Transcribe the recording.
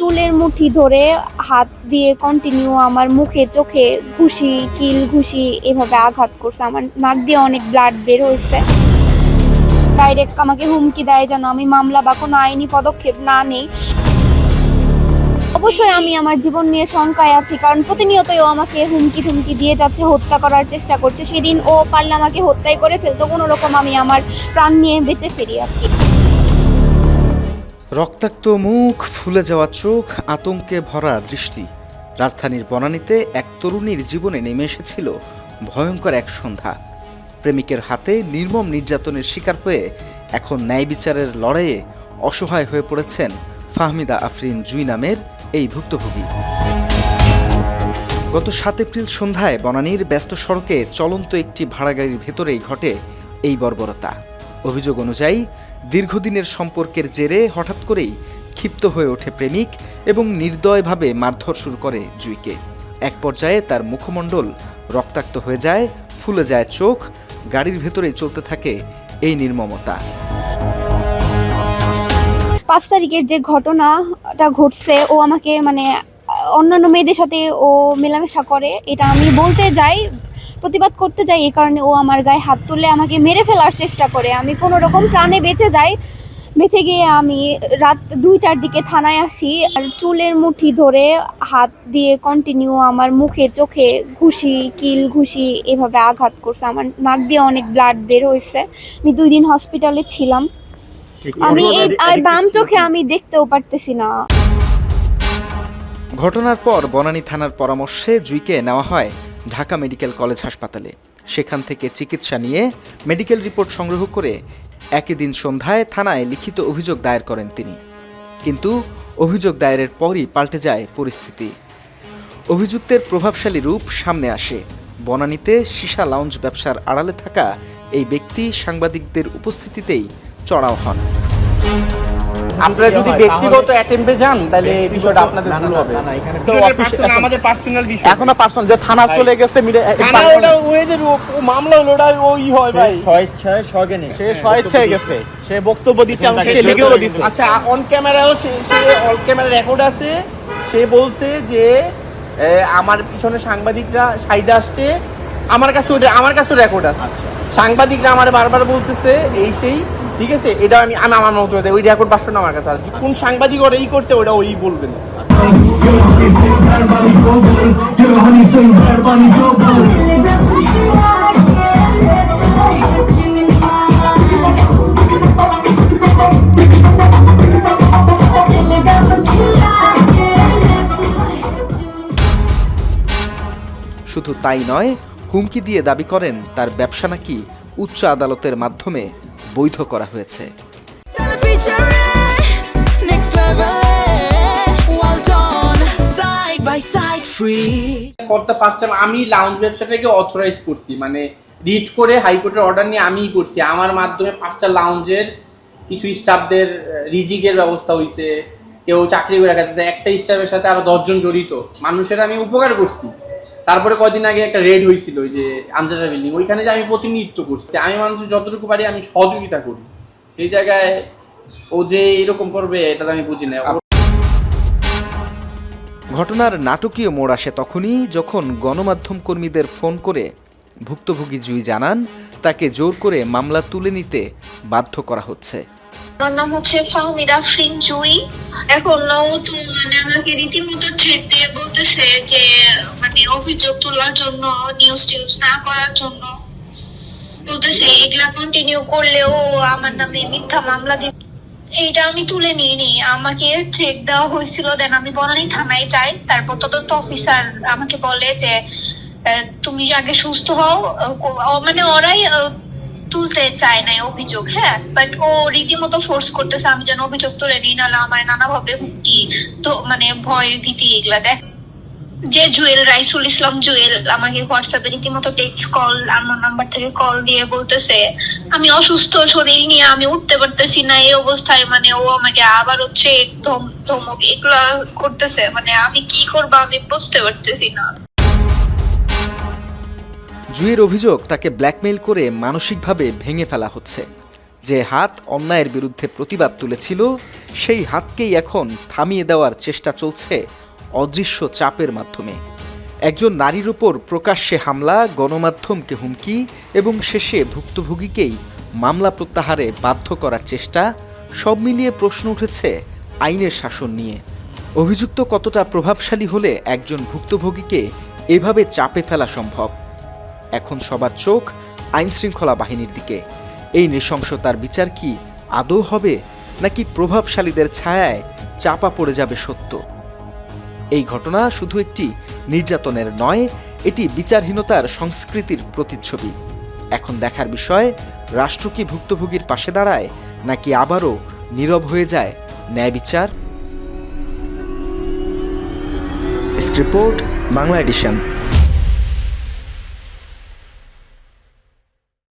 চুলের মুঠি ধরে হাত দিয়ে কন্টিনিউ আমার মুখে চোখে ঘুষি এভাবে আঘাত করছে। আমার নাক দিয়ে অনেক ব্লাড বের হয়েছে। ডাইরেক্ট আমাকে হুমকি দেয় যেন আমি মামলা বা কোনো আইনি পদক্ষেপ না নেই। অবশ্যই আমি আমার জীবন নিয়ে শঙ্কায় আছি, কারণ প্রতিনিয়তই ও আমাকে হুমকি দিয়ে যাচ্ছে, হত্যা করার চেষ্টা করছে। সেদিন ও পারলে আমাকে হত্যাই করে ফেলতো, কোনো রকম আমি আমার প্রাণ নিয়ে বেঁচে ফিরি আর কি। রক্তাক্ত মুখ, ফুলে যাওয়া চোখ, আতঙ্কে ভরা দৃষ্টি। রাজধানীর বনানীতে এক তরুণীর জীবনে নেমে এসেছিল ভয়ঙ্কর এক সন্ধ্যা। প্রেমিকের হাতে নির্মম নির্যাতনের শিকার হয়ে এখন ন্যায় বিচারের লড়াইয়ে অসহায় হয়ে পড়েছেন ফাহমিদা আফরিন জুই নামের এই ভুক্তভোগী। গত ৭ এপ্রিল সন্ধ্যায় বনানীর ব্যস্ত সড়কে চলন্ত একটি ভাড়া গাড়ির ভেতরেই ঘটে এই বর্বরতা। অভিযোগ অনুযায়ী দীর্ঘদিনের সম্পর্কের জেরে হঠাৎ করেই ক্ষিপ্ত হয়ে ওঠে প্রেমিক এবং নির্দয়ভাবে মারধর শুরু করে জুইকে। এক পর্যায়ে তার মুখমণ্ডল রক্তাক্ত হয়ে যায়, ফুলে যায় চোখ। গাড়ির ভেতরেই চলতে থাকে এই নির্মমতা। ৫ তারিখের যে ঘটনাটা ঘটছে, ও আমাকে অন্যান্য মেয়েদের সাথে ও মেলামেশা করে, এটা আমি বলতে যাই, প্রতিবাদ করতে যাই, এই কারণে ও আমার গায়ে হাত তুলে আমাকে মেরে ফেলার চেষ্টা করে। আমি কোনো রকম প্রাণে বেঁচে যাই। বেঁচে গিয়ে আমি রাত ২টার দিকে থানায় আসি। আর চুলের মুঠি ধরে হাত দিয়ে কন্টিনিউ আমার মুখে চোখে ঘুষি এভাবে আঘাত করছে। আমার নাক দিয়ে অনেক ব্লাড বের হয়েছে। আমি ২ দিন হসপিটালে ছিলাম। আমি এই বাম চোখে আমি দেখতেও পারতেছি না। ঘটনার পর বনানী থানার পরামর্শে জুইকে নেওয়া হয় ঢাকা মেডিকেল কলেজ হাসপাতালে। সেখান থেকে চিকিৎসা নিয়ে মেডিকেল রিপোর্ট সংগ্রহ করে একই দিন সন্ধ্যায় থানায় লিখিত অভিযোগ দায়ের করেন তিনি। কিন্তু অভিযোগ দায়েরের পরই পাল্টে যায় পরিস্থিতি। অভিযুক্তের প্রভাবশালী রূপ সামনে আসে। বনানীতে সীসা লাউঞ্জ ব্যবসার আড়ালে থাকা এই ব্যক্তি সাংবাদিকদের উপস্থিতিতেই চড়াও হন। আপনারা যদি ব্যক্তিগত অ্যাটেম্পে যান তাহলে এই বিষয়টা আপনাদের ভুল হবে। আমাদের পার্সোনাল বিষয় এখনো পার্সোনাল যে থানা চলে গেছে, থানা ওটা হয়ে যাবে, ও মামলা হলো, ওটা ওই হয় ভাই, স্বেচ্ছায় সগেনে সে স্বেচ্ছায় গেছে, সে বক্তব্য দিছে, সে লিখেও দিছে। আচ্ছা, অন ক্যামেরাও সে অন ক্যামেরা রেকর্ড আছে। সে বলছে যে আমার পিছনে সাংবাদিকরা সাইদা আসছে, আমার কাছে রেকর্ড আছে। সাংবাদিকরা আমার বারবার বলতেছে এই সেই, ঠিক আছে, এটা আমি আমার মতো ওই রেকর্ড পার্সন আমার কাছে আছে। কোন সাংবাদিক ওরা এই করছে ওটা ওই বলবেন। শুধু তাই নয়, হুমকি দিয়ে দাবি করেন তার ব্যবসা নাকি উচ্চ আদালতের মাধ্যমে বৈধ করা হয়েছে। ফর দ্য ফার্স্ট টাইম আমি লাউঞ্জ ব্যবসাটাকে অথরাইজ করছি, রিট করে হাইকোর্টের অর্ডার নিয়ে আমিই করছি। আমার মাধ্যমে 5টা লাউঞ্জের কিছু স্টাফদের রিজিকের ব্যবস্থা হয়েছে, কেউ চাকরি করে রাখাতে, একটা স্টাফের সাথে আরো 10 জন জড়িত মানুষের আমি উপকার করছি। তারপরে কদিন আগে একটা রেড হয়েছিল ওই যে আনজারা বিল্ডিং, ওইখানে যে আমি প্রতিনিধিত্ব করছি। আমি মানুষের যতটুকু পারি আমি সহযোগিতা করি, সেই জায়গায় ও যে এরকম করবে এটা আমি বুঝি না। ঘটনার নাটকীয় মোড় আসে তখনই যখন গণমাধ্যম কর্মীদের ফোন করে ভুক্তভোগী জুই জানান তাকে জোর করে মামলা তুলে নিতে বাধ্য করা হচ্ছে। আমার নাম হচ্ছে ফাহমিদা আফরিন জুই। এখন আমাকে রীতিমতো থ্রেট দিয়ে বলতেছে যে অভিযোগ তোলার জন্য, নিউজ না করার জন্য বলতেছে। এগুলা কন্টিনিউ করলেও আমার নামে মিথ্যা মামলা দিবে। এইটা আমি তুলে নিইনি, আমাকে থ্রেট দেওয়া হয়েছিল। দেন আমি বনানী থানায় যাই। তারপর তদন্ত অফিসার আমাকে বলে যে তুমি আগে সুস্থ হও। ওরাই তুলতে চায় না অভিযোগ, হ্যাঁ, বাট ও রীতিমতো ফোর্স করতেছে আমি যেন অভিযোগ তুলে নিই, নাহলে আমার নানাভাবে হুমকি, তো ভয় ভীতি এগুলা দেখ। যে জুয়েল, রাইসুল ইসলাম জুয়েল, আমাকে হোয়াটসঅ্যাপে রীতিমতো টেক্সট কল, আমার নাম্বার থেকে কল দিয়ে বলতেছে আমি অসুস্থ, শরীর নিয়ে আমি উঠতে পারতেছি না। এই অবস্থায় ও আমাকে আবার হচ্ছে ধমক এগুলা করতেছে। আমি কি করবো আমি বুঝতে পারতেছি না। জুয়ের অভিযোগ তাকে ব্ল্যাকমেইল করে মানসিকভাবে ভেঙে ফেলা হচ্ছে। যে হাত অন্যায়ের বিরুদ্ধে প্রতিবাদ তুলেছিল সেই হাতকেই এখন থামিয়ে দেওয়ার চেষ্টা চলছে অদৃশ্য চাপের মাধ্যমে। একজন নারীর উপর প্রকাশ্যে হামলা, গণমাধ্যমকে হুমকি এবং শেষে ভুক্তভোগীকেই মামলা প্রত্যাহারে বাধ্য করার চেষ্টা, সব মিলিয়ে প্রশ্ন উঠেছে আইনের শাসন নিয়ে। অভিযুক্ত কতটা প্রভাবশালী হলে একজন ভুক্তভোগীকে এভাবে চাপে ফেলা সম্ভব? এখন সবার চোখ আইনশৃঙ্খলা বাহিনীর দিকে। এই নৃশংসতার বিচার কি আদৌ হবে, নাকি প্রভাবশালীদের ছায়ায় চাপা পড়ে যাবে সত্য? এই ঘটনা শুধু একটি নির্যাতনের নয়, এটি বিচারহীনতার সংস্কৃতির প্রতিচ্ছবি। এখন দেখার বিষয়, রাষ্ট্র কি ভুক্তভোগীর পাশে দাঁড়ায়, নাকি আবারও নীরব হয়ে যায় ন্যায় বিচার? Script Bangla addition.